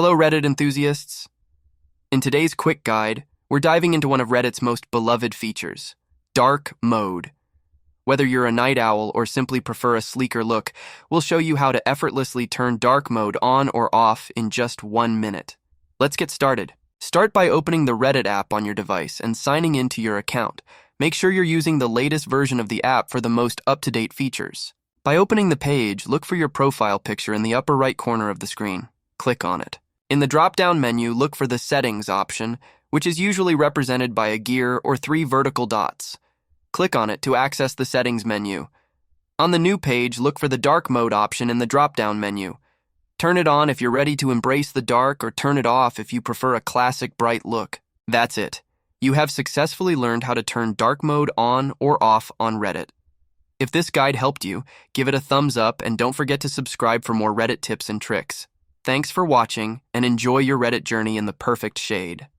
Hello, Reddit enthusiasts. In today's quick guide, we're diving into one of Reddit's most beloved features, dark mode. Whether you're a night owl or simply prefer a sleeker look, we'll show you how to effortlessly turn dark mode on or off in just 1 minute. Let's get started. Start by opening the Reddit app on your device and signing into your account. Make sure you're using the latest version of the app for the most up-to-date features. By opening the page, look for your profile picture in the upper right corner of the screen. Click on it. In the drop-down menu, look for the Settings option, which is usually represented by a gear or 3 vertical dots. Click on it to access the Settings menu. On the new page, look for the Dark Mode option in the drop-down menu. Turn it on if you're ready to embrace the dark, or turn it off if you prefer a classic bright look. That's it. You have successfully learned how to turn dark mode on or off on Reddit. If this guide helped you, give it a thumbs up and don't forget to subscribe for more Reddit tips and tricks. Thanks for watching, and enjoy your Reddit journey in the perfect shade.